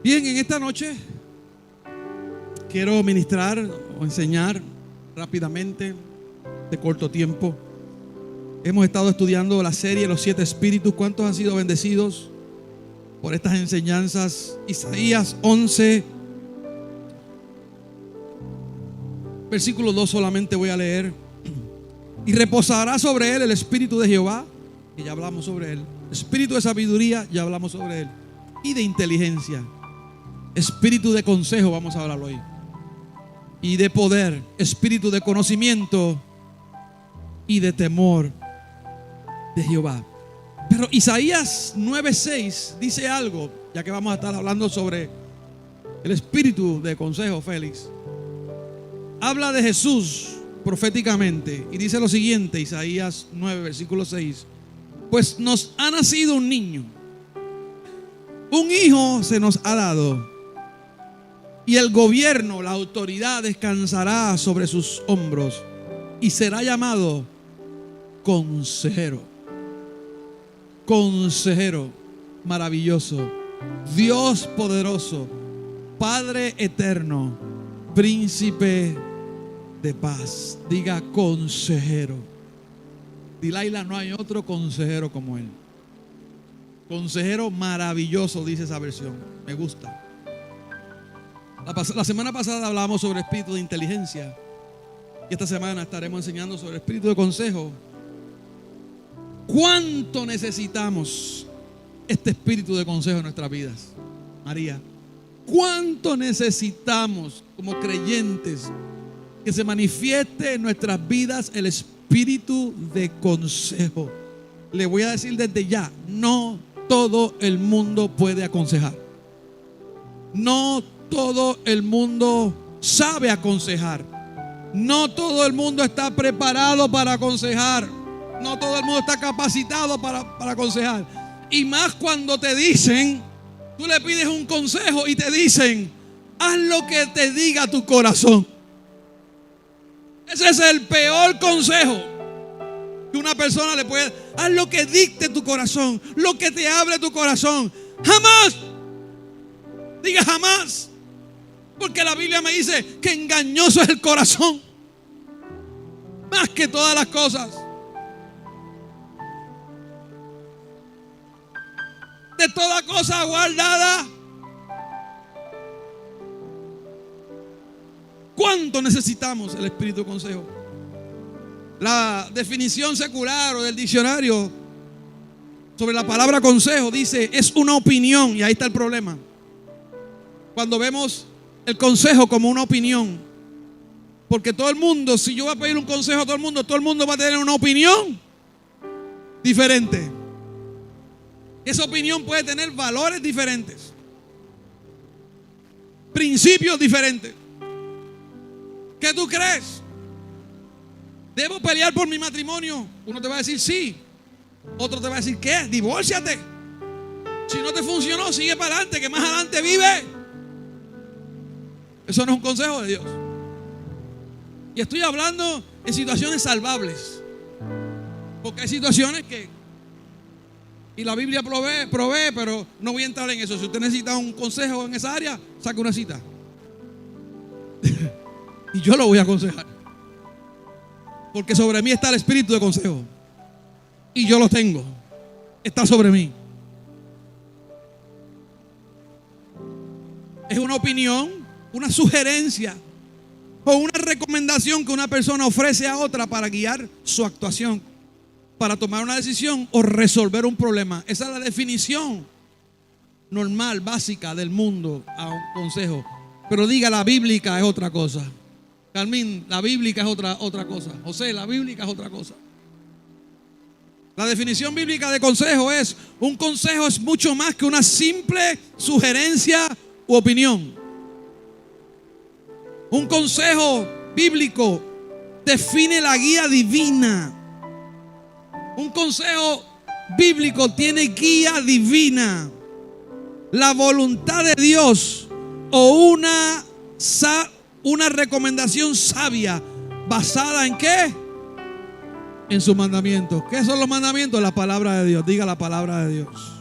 Bien, en esta noche quiero ministrar o enseñar rápidamente, de corto tiempo. Hemos estado estudiando la serie Los 7 Espíritus. ¿Cuántos han sido bendecidos por estas enseñanzas? Isaías 11, versículo 2 solamente voy a leer. Y reposará sobre él el Espíritu de Jehová, que ya hablamos sobre él. Espíritu de sabiduría, ya hablamos sobre él. Y de inteligencia. Espíritu de consejo, vamos a hablar hoy. Y de poder, espíritu de conocimiento y de temor de Jehová. Pero Isaías 9:6 dice algo, ya que vamos a estar hablando sobre el espíritu de consejo, Félix. Habla de Jesús proféticamente y dice lo siguiente, Isaías 9, versículo 6. Pues nos ha nacido un niño, un hijo se nos ha dado, y el gobierno, la autoridad descansará sobre sus hombros, y será llamado Consejero. Consejero maravilloso, Dios poderoso, Padre eterno, Príncipe de paz. Diga consejero. Dilaila, no hay otro consejero como él. Consejero maravilloso, dice esa versión. Me gusta. La semana pasada hablábamos sobre espíritu de inteligencia. Y esta semana estaremos enseñando sobre espíritu de consejo. ¿Cuánto necesitamos este espíritu de consejo en nuestras vidas, María? ¿Cuánto necesitamos como creyentes que se manifieste en nuestras vidas el espíritu de consejo? Le voy a decir desde ya, no todo el mundo puede aconsejar. No todo el mundo sabe aconsejar. No todo el mundo está preparado para aconsejar. No todo el mundo está capacitado para aconsejar. Y más cuando te dicen, tú le pides un consejo y te dicen, haz lo que te diga tu corazón. Ese es el peor consejo que una persona le puede. Haz lo que dicte tu corazón, lo que te hable tu corazón. Jamás. Diga jamás. Porque la Biblia me dice que engañoso es el corazón, más que todas las cosas. De toda cosa guardada. ¿Cuánto necesitamos el espíritu de consejo? La definición secular o del diccionario sobre la palabra consejo dice es una opinión, y ahí está el problema. Cuando vemos el consejo como una opinión, porque todo el mundo, si yo voy a pedir un consejo a todo el mundo va a tener una opinión diferente. Esa opinión puede tener valores diferentes, principios diferentes. ¿Qué tú crees? ¿Debo pelear por mi matrimonio? Uno te va a decir sí. Otro te va a decir ¿qué? Divórciate. Si no te funcionó, sigue para adelante, que más adelante vive. Eso no es un consejo de Dios. Y estoy hablando en situaciones salvables, porque hay situaciones que, y la Biblia provee, pero no voy a entrar en eso. Si usted necesita un consejo en esa área, saque una cita y yo lo voy a aconsejar, porque sobre mí está el espíritu de consejo y yo lo tengo, está sobre mí. Es una opinión, una sugerencia o una recomendación que una persona ofrece a otra para guiar su actuación, para tomar una decisión o resolver un problema. Esa es la definición normal, básica del mundo a un consejo. Pero diga, la bíblica es otra cosa. Carmín, la bíblica es otra cosa. José, la bíblica es otra cosa. La definición bíblica de consejo es: un consejo es mucho más que una simple sugerencia u opinión. Un consejo bíblico define la guía divina. Un consejo bíblico tiene guía divina, la voluntad de Dios o una recomendación sabia basada en ¿qué? En sus mandamientos. ¿Qué son los mandamientos? La palabra de Dios. Diga la palabra de Dios.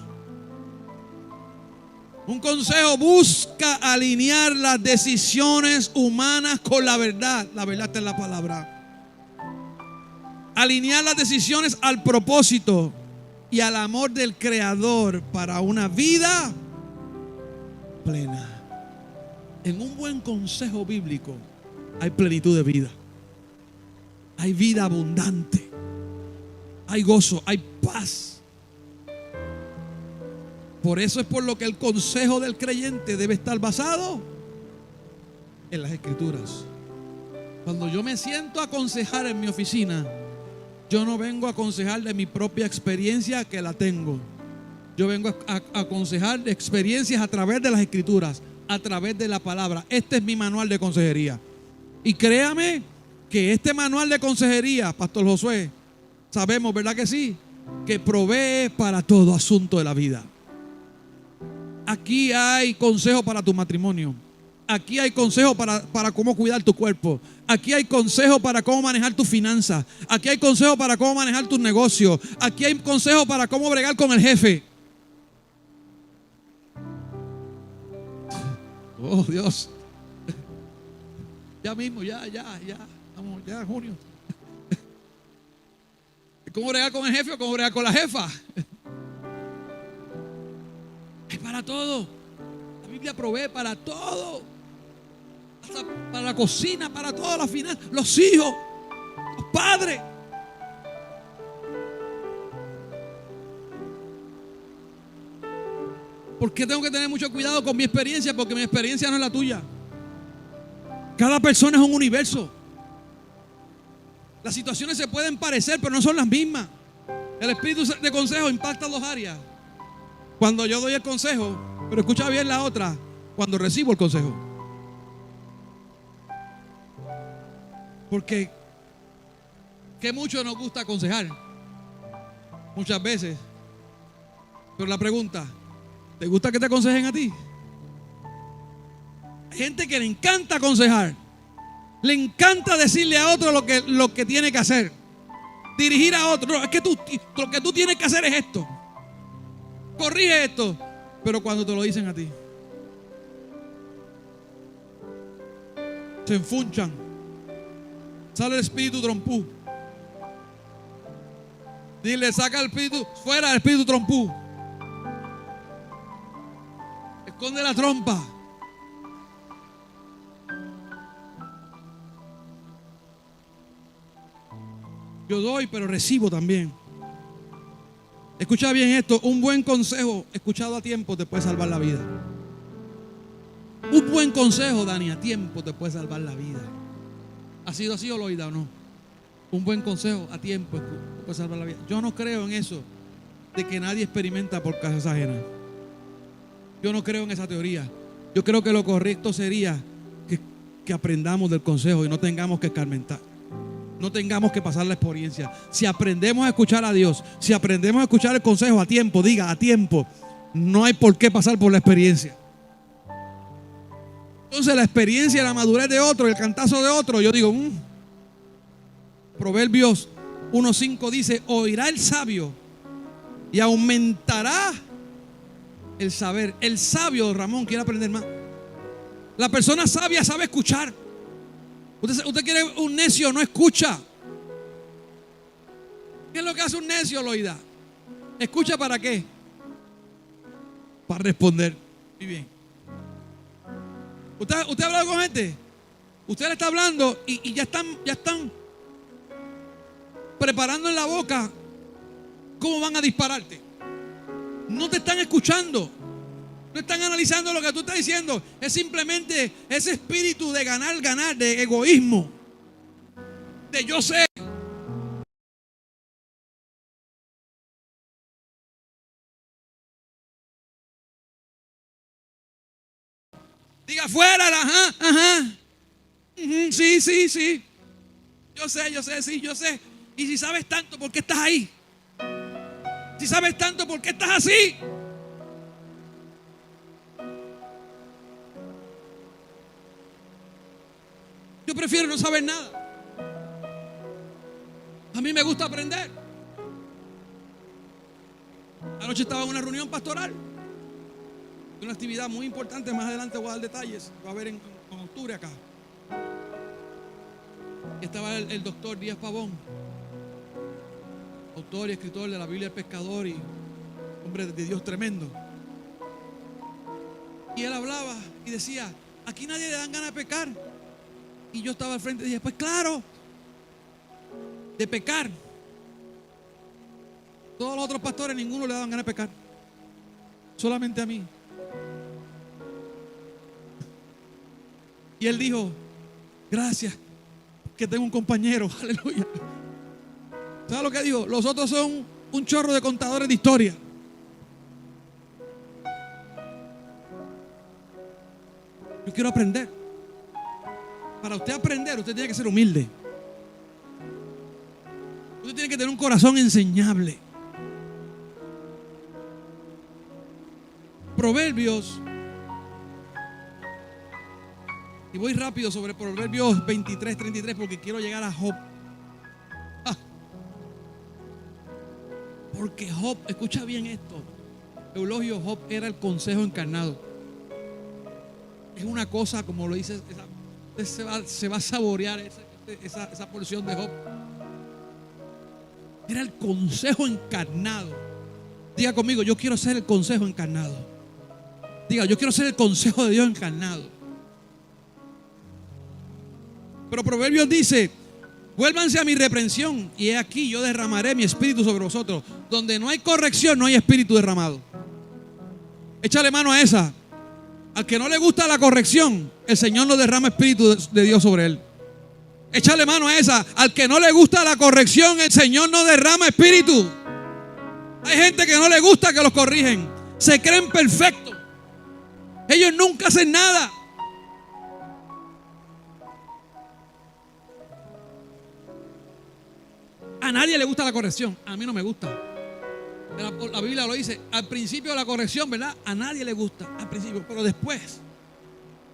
Un consejo busca alinear las decisiones humanas con la verdad. La verdad está en la palabra. Alinear las decisiones al propósito y al amor del Creador para una vida plena. En un buen consejo bíblico hay plenitud de vida. Hay vida abundante. Hay gozo, hay paz. Por eso es por lo que el consejo del creyente debe estar basado en las Escrituras. Cuando yo me siento a aconsejar en mi oficina, yo no vengo a aconsejar de mi propia experiencia, que la tengo. Yo vengo a aconsejar de experiencias a través de las Escrituras, a través de la palabra. Este es mi manual de consejería. Y créame que este manual de consejería, Pastor Josué, sabemos, ¿verdad que sí? Que provee para todo asunto de la vida. Aquí hay consejo para tu matrimonio. Aquí hay consejo para cómo cuidar tu cuerpo. Aquí hay consejo para cómo manejar tus finanzas. Aquí hay consejo para cómo manejar tus negocios. Aquí hay consejo para cómo bregar con el jefe. Oh, Dios. Ya mismo, ya. Vamos, ya, junio. ¿Cómo bregar con el jefe o cómo bregar con la jefa? Es para todo. La Biblia provee para todo. Hasta para la cocina, para todas las finanzas. Los hijos, los padres. ¿Por qué tengo que tener mucho cuidado con mi experiencia? Porque mi experiencia no es la tuya. Cada persona es un universo. Las situaciones se pueden parecer, pero no son las mismas. El espíritu de consejo impacta dos áreas. Cuando yo doy el consejo, pero escucha bien la otra, cuando recibo el consejo. Porque que mucho nos gusta aconsejar, muchas veces. Pero la pregunta, ¿te gusta que te aconsejen a ti? Hay gente que le encanta aconsejar, le encanta decirle a otro lo que tiene que hacer, dirigir a otro. No, es que lo que tú tienes que hacer es esto, corrige esto. Pero cuando te lo dicen a ti, se enfunchan, sale el espíritu trompú. Dile, saca el espíritu, fuera el espíritu trompú. Esconde la trompa. Yo doy, pero recibo también. Escucha bien esto: un buen consejo escuchado a tiempo te puede salvar la vida. Un buen consejo, Dani, a tiempo te puede salvar la vida. ¿Ha sido así o lo oído o no? Un buen consejo a tiempo te puede salvar la vida. Yo no creo en eso de que nadie experimenta por casa ajena. Yo no creo en esa teoría. Yo creo que lo correcto sería que aprendamos del consejo y no tengamos que escarmentar. No tengamos que pasar la experiencia. Si aprendemos a escuchar a Dios, si aprendemos a escuchar el consejo a tiempo, diga a tiempo, no hay por qué pasar por la experiencia. Entonces la experiencia, la madurez de otro, el cantazo de otro, yo digo, Proverbios 1:5 dice: oirá el sabio y aumentará el saber. El sabio, Ramón, quiere aprender más. La persona sabia sabe escuchar. Usted quiere un necio, no escucha. ¿Qué es lo que hace un necio, Loida? ¿Escucha para qué? Para responder. Muy bien. ¿Usted ha hablado con gente? Usted le está hablando y ya están preparando en la boca cómo van a dispararte. No te están escuchando. No están analizando lo que tú estás diciendo. Es simplemente ese espíritu de ganar, de egoísmo, de yo sé. Diga fuera, ajá. Sí. Yo sé, sí, yo sé. Y si sabes tanto, ¿por qué estás ahí? Si sabes tanto, ¿por qué estás así? Yo prefiero no saber nada. A mí me gusta aprender. Anoche estaba en una reunión pastoral Una actividad muy importante, más adelante voy a dar detalles, va a haber en octubre acá. Estaba el doctor Díaz Pavón, autor y escritor de la Biblia del Pescador y hombre de Dios tremendo. Y él hablaba y decía, aquí nadie le dan ganas de pecar. Y yo estaba al frente y dije, pues claro, de pecar. Todos los otros pastores, ninguno le daban ganas de pecar, solamente a mí. Y él dijo, gracias que tengo un compañero, aleluya. ¿Sabes lo que dijo? Los otros son un chorro de contadores de historia. Yo quiero aprender. Para usted aprender, usted tiene que ser humilde. Usted tiene que tener un corazón enseñable. Proverbios, y voy rápido sobre Proverbios 23, 33 porque quiero llegar a Job. Porque Job, escucha bien esto, Eulogio, Job era el consejo encarnado. Es una cosa, como lo dice, se va a saborear esa porción de Job. Era el consejo encarnado. Diga conmigo, yo quiero ser el consejo encarnado. Diga, yo quiero ser el consejo de Dios encarnado. Pero Proverbios dice, vuélvanse a mi reprensión y he aquí yo derramaré mi espíritu sobre vosotros. Donde no hay corrección, no hay espíritu derramado. Échale mano a esa. Al que no le gusta la corrección, el Señor no derrama espíritu de Dios sobre él. Échale mano a esa. Al que no le gusta la corrección, el Señor no derrama espíritu. Hay gente que no le gusta que los corrigen. Se creen perfectos. Ellos nunca hacen nada. A nadie le gusta la corrección. A mí no me gusta. La Biblia lo dice. Al principio de la corrección, ¿verdad? A nadie le gusta. Al principio. Pero después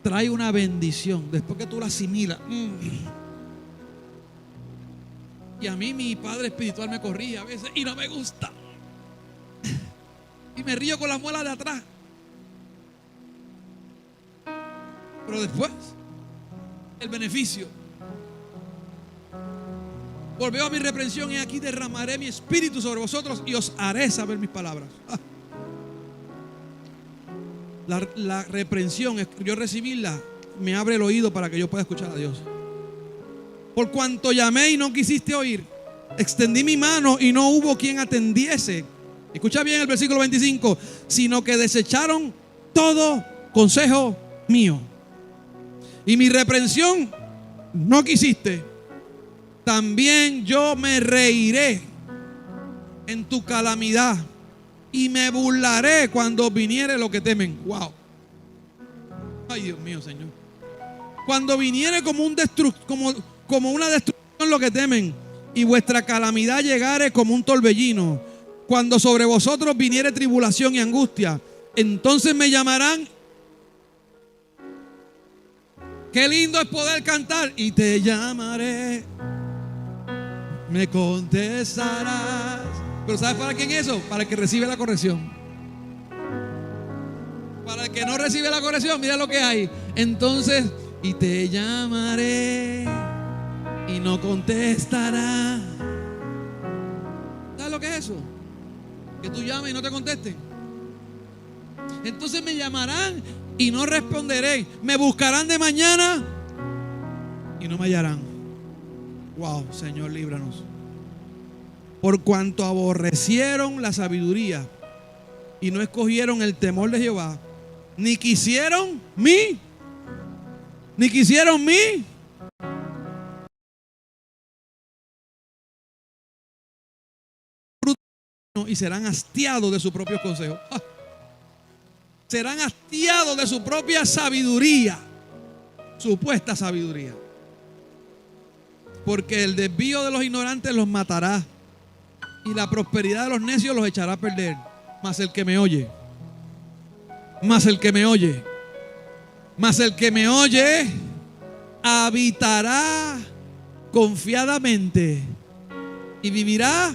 trae una bendición. Después que tú la asimilas. Y a mí mi padre espiritual me corrige a veces y no me gusta. Y me río con las muelas de atrás. Pero después, el beneficio. Volveo a mi reprensión y aquí derramaré mi espíritu sobre vosotros y os haré saber mis palabras. La reprensión, yo recibirla, me abre el oído para que yo pueda escuchar a Dios. Por cuanto llamé y no quisiste oír, extendí mi mano y no hubo quien atendiese. Escucha bien el versículo 25. Sino que desecharon todo consejo mío. Y mi reprensión no quisiste. También yo me reiré en tu calamidad y me burlaré cuando viniere lo que temen. Wow. Ay, Dios mío, Señor. Cuando viniere como una destrucción lo que temen y vuestra calamidad llegare como un torbellino. Cuando sobre vosotros viniere tribulación y angustia, entonces me llamarán. Qué lindo es poder cantar. Y te llamaré, me contestarás. Pero ¿sabes para quién es eso? Para el que recibe la corrección. Para el que no recibe la corrección, mira lo que hay. Entonces, y te llamaré y no contestarás. ¿Sabes lo que es eso? Que tú llames y no te contesten. Entonces me llamarán y no responderé. Me buscarán de mañana y no me hallarán. Wow, Señor, líbranos. Por cuanto aborrecieron la sabiduría y no escogieron el temor de Jehová, ni quisieron mi y serán hastiados de sus propios consejos. Serán hastiados de su propia sabiduría, supuesta sabiduría. Porque el desvío de los ignorantes los matará y la prosperidad de los necios los echará a perder. Mas el que me oye, habitará confiadamente y vivirá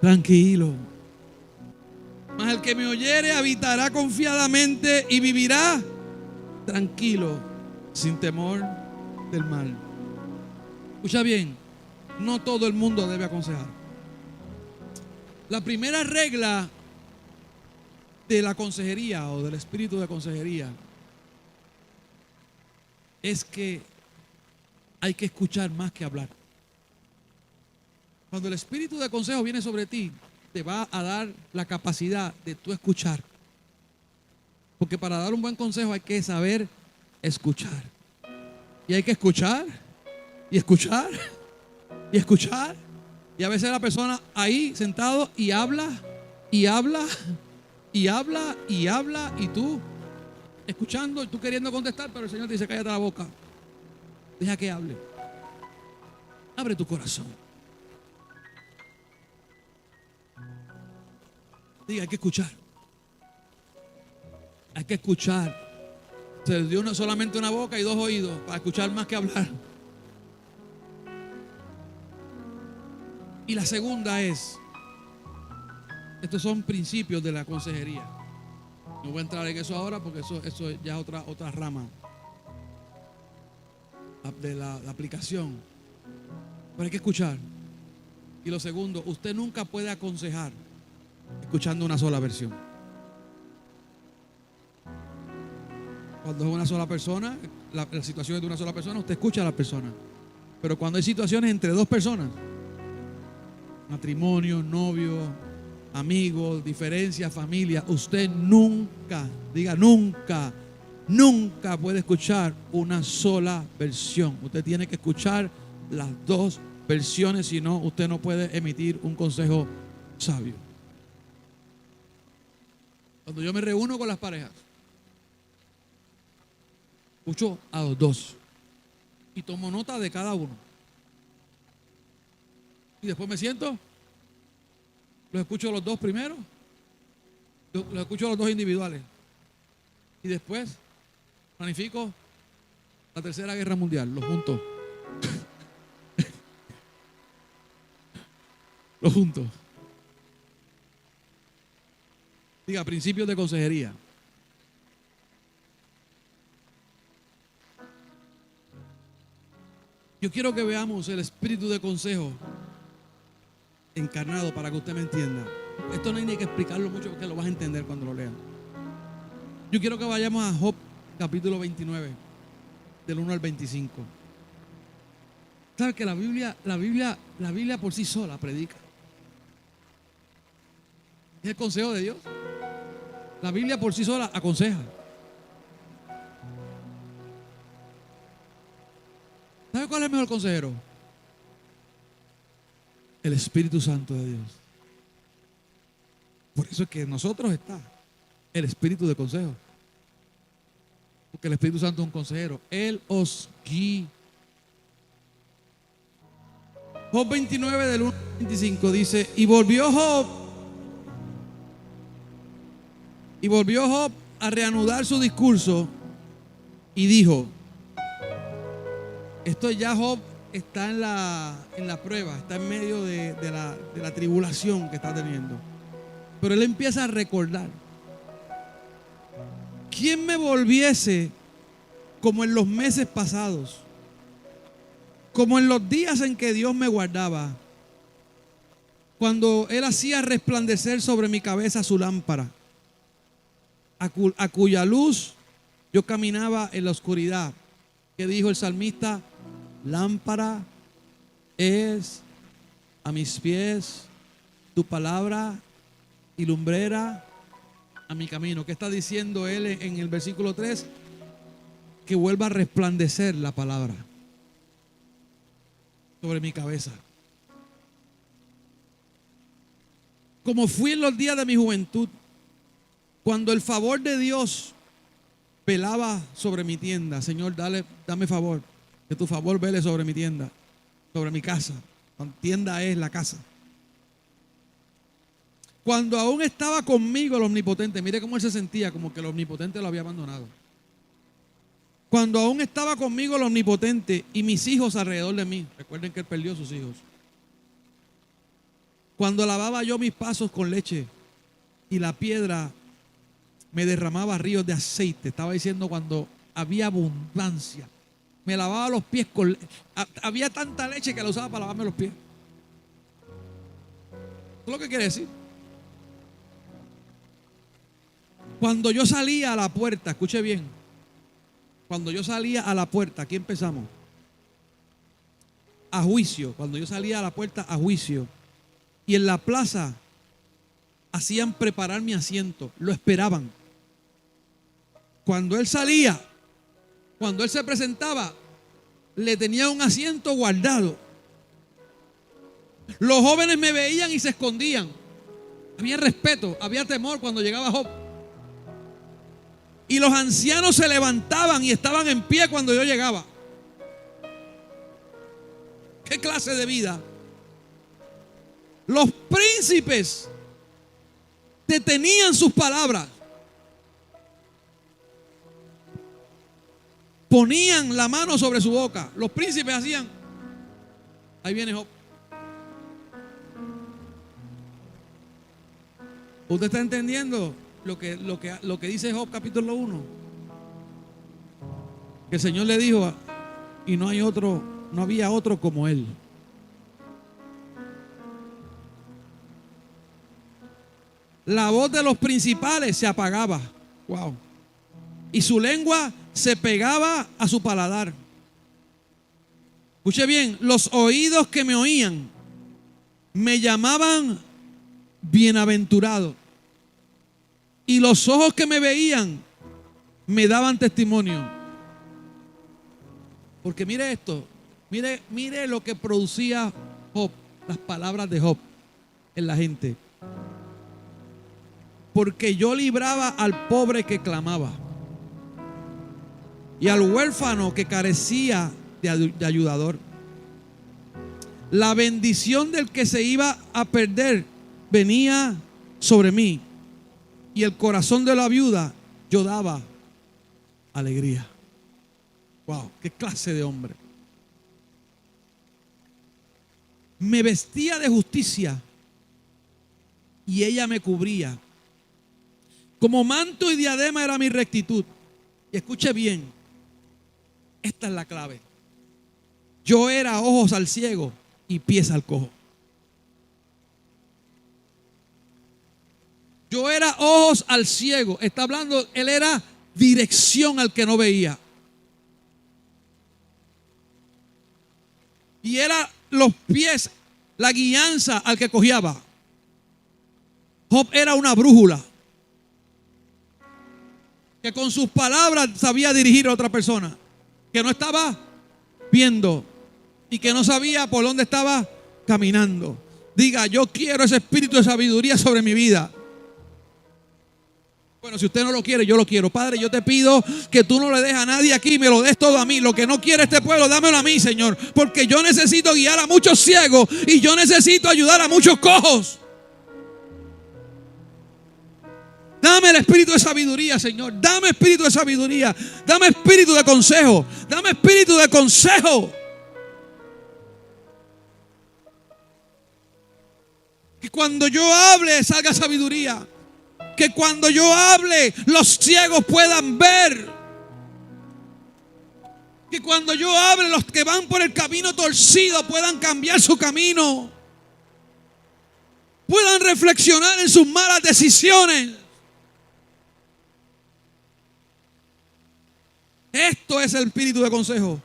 tranquilo. Mas el que me oyere habitará confiadamente y vivirá tranquilo, sin temor del mal. Escucha bien, no todo el mundo debe aconsejar. La primera regla de la consejería o del espíritu de consejería es que hay que escuchar más que hablar. Cuando el espíritu de consejo viene sobre ti, te va a dar la capacidad de tú escuchar. Porque para dar un buen consejo hay que saber escuchar. Y hay que escuchar y escuchar y escuchar. Y a veces la persona ahí sentado y habla y habla y habla y habla y tú escuchando y tú queriendo contestar, pero el Señor te dice: cállate la boca, deja que hable, abre tu corazón. Diga, hay que escuchar. Hay que escuchar. Se dio solamente una boca y dos oídos para escuchar más que hablar. Y la segunda es, estos son principios de la consejería. No voy a entrar en eso ahora porque eso ya es otra rama de la aplicación. Pero hay que escuchar. Y lo segundo, usted nunca puede aconsejar escuchando una sola versión. Cuando es una sola persona, la situación es de una sola persona, usted escucha a la persona. Pero cuando hay situaciones entre dos personas, matrimonio, novio, amigos, diferencia, familia, usted nunca, diga nunca, nunca puede escuchar una sola versión. Usted tiene que escuchar las dos versiones, si no, usted no puede emitir un consejo sabio. Cuando yo me reúno con las parejas, escucho a los dos y tomo nota de cada uno. Y después me siento, los escucho a los dos primero, los escucho a los dos individuales. Y después planifico la tercera guerra mundial, los junto. Los junto. Diga, principios de consejería. Yo quiero que veamos el espíritu de consejo encarnado para que usted me entienda. Esto no hay ni que explicarlo mucho porque lo vas a entender cuando lo leas. Yo quiero que vayamos a Job capítulo 29, del 1 al 25. ¿Sabes que la Biblia por sí sola predica? Es el consejo de Dios. La Biblia por sí sola aconseja. ¿Sabe cuál es el mejor consejero? El Espíritu Santo de Dios. Por eso es que en nosotros está el espíritu de consejo. Porque el Espíritu Santo es un consejero. Él os guía. Job 29 del 1 al 25 dice: Y volvió Job a reanudar su discurso y dijo, esto ya Job está en la prueba, está en medio de la tribulación que está teniendo. Pero él empieza a recordar: ¿quién me volviese como en los meses pasados? Como en los días en que Dios me guardaba, cuando Él hacía resplandecer sobre mi cabeza su lámpara, a cuya luz yo caminaba en la oscuridad. ¿Qué dijo el salmista? Lámpara es a mis pies tu palabra y lumbrera a mi camino. ¿Qué está diciendo él en el versículo 3? Que vuelva a resplandecer la palabra sobre mi cabeza. Como fui en los días de mi juventud, cuando el favor de Dios velaba sobre mi tienda. Señor, dame favor, que tu favor vele sobre mi tienda, sobre mi casa. La tienda es la casa. Cuando aún estaba conmigo el Omnipotente, mire cómo él se sentía, como que el Omnipotente lo había abandonado. Cuando aún estaba conmigo el Omnipotente y mis hijos alrededor de mí. Recuerden que él perdió a sus hijos. Cuando lavaba yo mis pasos con leche y la piedra me derramaba ríos de aceite. Estaba diciendo cuando había abundancia. Me lavaba los pies había tanta leche que la usaba para lavarme los pies. ¿Eso es lo que quiere decir? Cuando yo salía a la puerta, escuche bien. Cuando yo salía a la puerta, aquí empezamos. A juicio. Cuando yo salía a la puerta a juicio. Y en la plaza hacían preparar mi asiento. Lo esperaban. Cuando él salía, cuando él se presentaba, le tenía un asiento guardado. Los jóvenes me veían y se escondían. Había respeto, había temor cuando llegaba Job. Y los ancianos se levantaban y estaban en pie cuando yo llegaba. ¿Qué clase de vida? Los príncipes detenían sus palabras. Ponían la mano sobre su boca. Los príncipes hacían. Ahí viene Job. ¿Usted está entendiendo lo que dice Job capítulo 1? Que el Señor le dijo, y no había otro como él. La voz de los principales se apagaba. Wow. Y su lengua se pegaba a su paladar. Escuche bien, los oídos que me oían me llamaban bienaventurado. Y los ojos que me veían me daban testimonio. Porque mire esto, mire lo que producía Job, las palabras de Job en la gente. Porque yo libraba al pobre que clamaba y al huérfano que carecía de ayudador. La bendición del que se iba a perder venía sobre mí, y el corazón de la viuda yo daba alegría. Wow, qué clase de hombre. Me vestía de justicia y ella me cubría. Como manto y diadema era mi rectitud. Y escuche bien, esta es la clave. Yo era ojos al ciego y pies al cojo. Yo era ojos al ciego. Está hablando, él era dirección al que no veía. Y era los pies, la guianza al que cojeaba. Job era una brújula que con sus palabras sabía dirigir a otra persona que no estaba viendo y que no sabía por dónde estaba caminando. Diga, yo quiero ese espíritu de sabiduría sobre mi vida. Bueno, si usted no lo quiere, yo lo quiero. Padre, yo te pido que tú no le des a nadie aquí, me lo des todo a mí. Lo que no quiere este pueblo, dámelo a mí, Señor. Porque yo necesito guiar a muchos ciegos y yo necesito ayudar a muchos cojos. Dame el espíritu de sabiduría, Señor. Dame espíritu de sabiduría. Dame espíritu de consejo. Dame espíritu de consejo. Que cuando yo hable salga sabiduría. Que cuando yo hable los ciegos puedan ver. Que cuando yo hable los que van por el camino torcido puedan cambiar su camino. Puedan reflexionar en sus malas decisiones. Esto es el espíritu de consejo.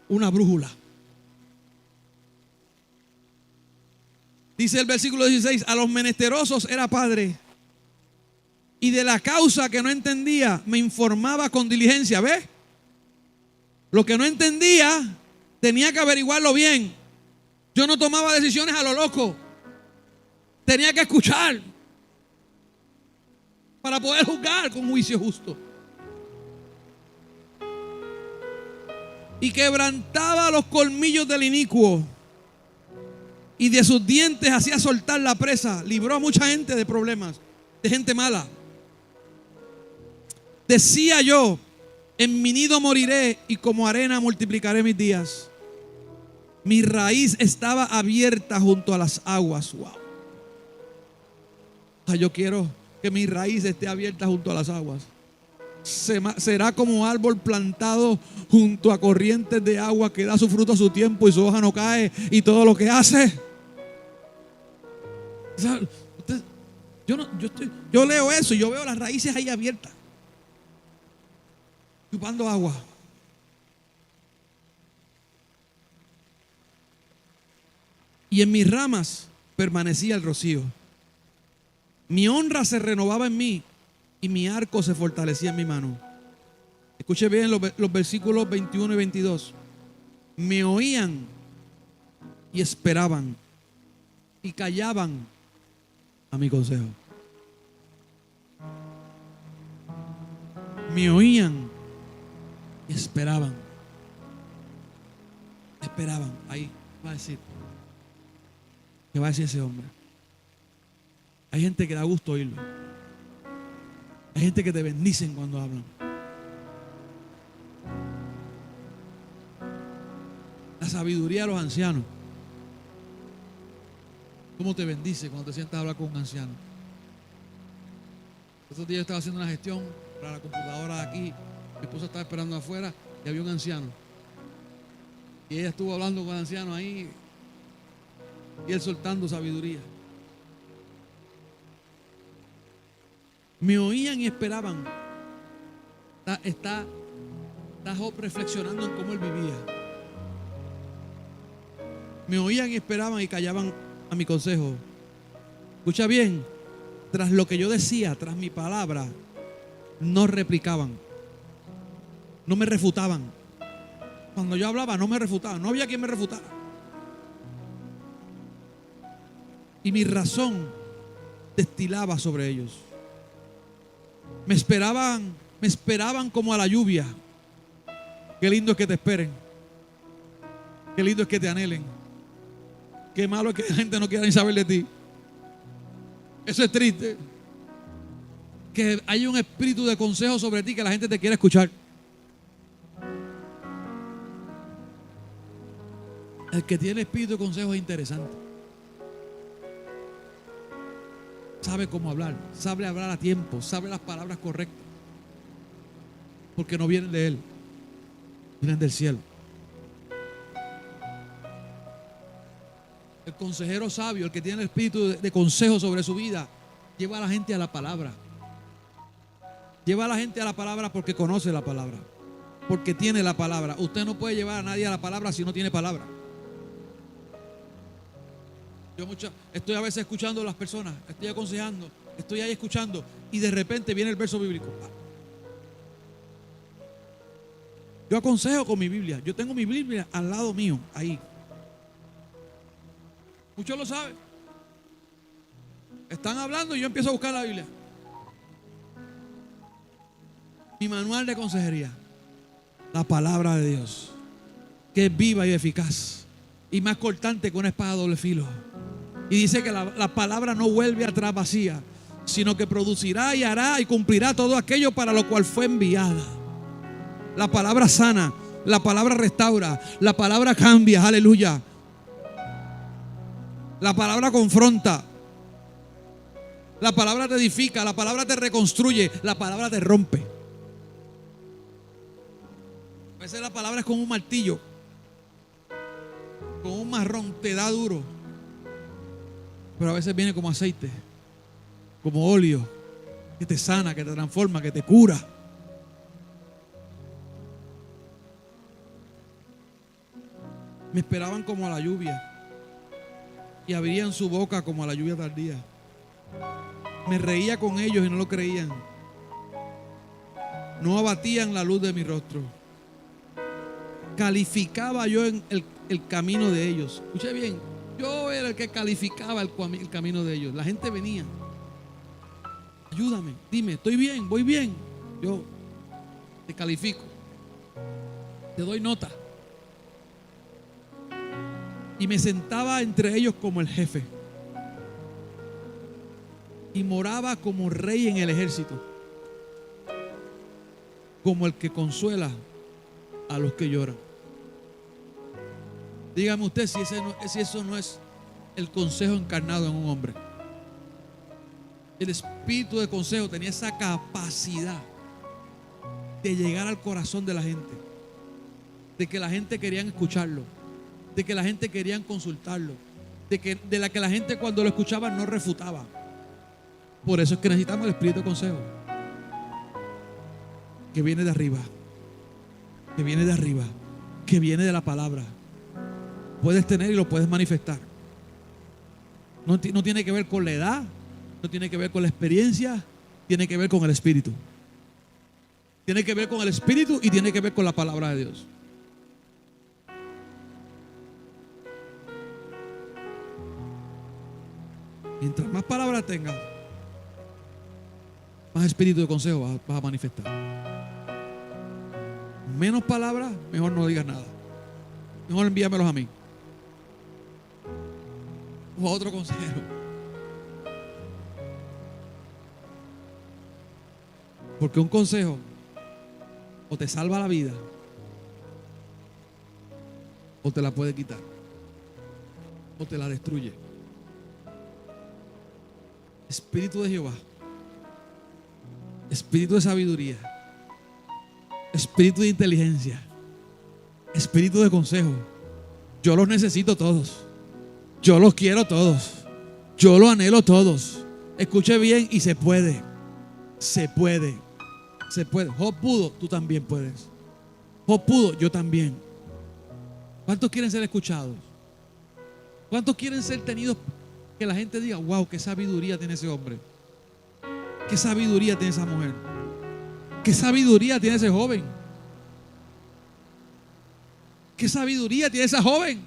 Una brújula. Dice el versículo 16, a los menesterosos era padre, y de la causa que no entendía me informaba con diligencia. ¿Ves? Lo que no entendía tenía que averiguarlo bien. Yo no tomaba decisiones a lo loco. Tenía que escuchar para poder juzgar con juicio justo. Y quebrantaba los colmillos del inicuo, y de sus dientes hacía soltar la presa. Libró a mucha gente de problemas, de gente mala. Decía yo, en mi nido moriré y como arena multiplicaré mis días. Mi raíz estaba abierta junto a las aguas. Wow. O sea, yo quiero que mi raíz esté abierta junto a las aguas. Será como árbol plantado junto a corrientes de agua que da su fruto a su tiempo y su hoja no cae y todo lo que hace. Yo leo eso y yo veo las raíces ahí abiertas, chupando agua. Y en mis ramas permanecía el rocío. Mi honra se renovaba en mí y mi arco se fortalecía en mi mano. Escuche bien los versículos 21 y 22. Me oían y esperaban y callaban a mi consejo. Me oían y esperaban. Esperaban. Ahí va a decir. ¿Qué va a decir ese hombre? Hay gente que da gusto oírlo. Hay gente que te bendicen cuando hablan. La sabiduría de los ancianos. ¿Cómo te bendice cuando te sientas a hablar con un anciano? Estos días yo estaba haciendo una gestión para la computadora de aquí. Mi esposa estaba esperando afuera y había un anciano. Y ella estuvo hablando con el anciano ahí y él soltando sabiduría. Me oían y esperaban. Está Job reflexionando en cómo él vivía. Me oían y esperaban y callaban a mi consejo. Escucha bien, tras lo que yo decía, tras mi palabra, no replicaban, no me refutaban. Cuando yo hablaba no me refutaban, no había quien me refutara. Y mi razón destilaba sobre ellos. Me esperaban como a la lluvia. Qué lindo es que te esperen. Qué lindo es que te anhelen. Qué malo es que la gente no quiera ni saber de ti. Eso es triste. Que hay un espíritu de consejo sobre ti que la gente te quiere escuchar. El que tiene espíritu de consejo es interesante. Sabe cómo hablar, sabe hablar a tiempo, sabe las palabras correctas. Porque no vienen de él, vienen del cielo. El consejero sabio, el que tiene el espíritu de consejo sobre su vida, lleva a la gente a la palabra. Lleva a la gente a la palabra porque conoce la palabra, porque tiene la palabra. Usted no puede llevar a nadie a la palabra si no tiene palabra. Yo estoy a veces escuchando a las personas, estoy aconsejando, estoy ahí escuchando y de repente viene el verso bíblico. Yo aconsejo con mi Biblia. Yo tengo mi Biblia al lado mío, ahí. Muchos lo saben. Están hablando y yo empiezo a buscar la Biblia. Mi manual de consejería. La palabra de Dios, que es viva y eficaz y más cortante que una espada de doble filo. Y dice que la palabra no vuelve atrás vacía, sino que producirá y hará y cumplirá todo aquello para lo cual fue enviada. La palabra sana, la palabra restaura, la palabra cambia, aleluya. La palabra confronta, la palabra te edifica, la palabra te reconstruye, la palabra te rompe. A veces la palabra es como un martillo, con un marrón, te da duro. Pero a veces viene como aceite, como óleo, que te sana, que te transforma, que te cura. Me esperaban como a la lluvia y abrían su boca como a la lluvia tardía. Me reía con ellos y no lo creían. No abatían la luz de mi rostro. Calificaba yo en el camino de ellos. Escuche bien, yo era el que calificaba el camino de ellos. La gente venía. Ayúdame, dime, estoy bien, voy bien. Yo te califico, te doy nota. Y me sentaba entre ellos como el jefe. Y moraba como rey en el ejército. Como el que consuela a los que lloran. Dígame usted si eso no es el consejo encarnado en un hombre. El espíritu de consejo tenía esa capacidad de llegar al corazón de la gente, de que la gente quería escucharlo, de que la gente quería consultarlo, de la que la gente cuando lo escuchaba no refutaba. Por eso es que necesitamos el espíritu de consejo, que viene de arriba, que viene de arriba, que viene de la palabra. Puedes tener y lo puedes manifestar. No tiene que ver con la edad, no tiene que ver con la experiencia, tiene que ver con el espíritu. Tiene que ver con el espíritu y tiene que ver con la palabra de Dios. Mientras más palabras tengas, más espíritu de consejo vas a manifestar. Menos palabras, mejor no digas nada. Mejor envíamelos a mí o a otro consejero. Porque un consejo o te salva la vida o te la puede quitar o te la destruye. Espíritu de Jehová, espíritu de sabiduría, espíritu de inteligencia, espíritu de consejo. Yo los necesito todos. Yo los quiero todos. Yo los anhelo todos. Escuche bien y se puede. Se puede. Se puede. Job pudo, tú también puedes. Job pudo, yo también. ¿Cuántos quieren ser escuchados? ¿Cuántos quieren ser tenidos? Que la gente diga, wow, qué sabiduría tiene ese hombre. Qué sabiduría tiene esa mujer. Qué sabiduría tiene ese joven. Qué sabiduría tiene esa joven.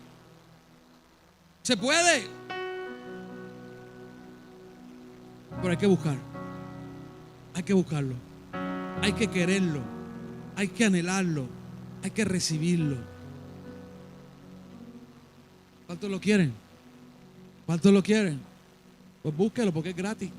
Se puede. Pero hay que buscar. Hay que buscarlo. Hay que quererlo. Hay que anhelarlo. Hay que recibirlo. ¿Cuántos lo quieren? ¿Cuántos lo quieren? Pues búsquelo porque es gratis.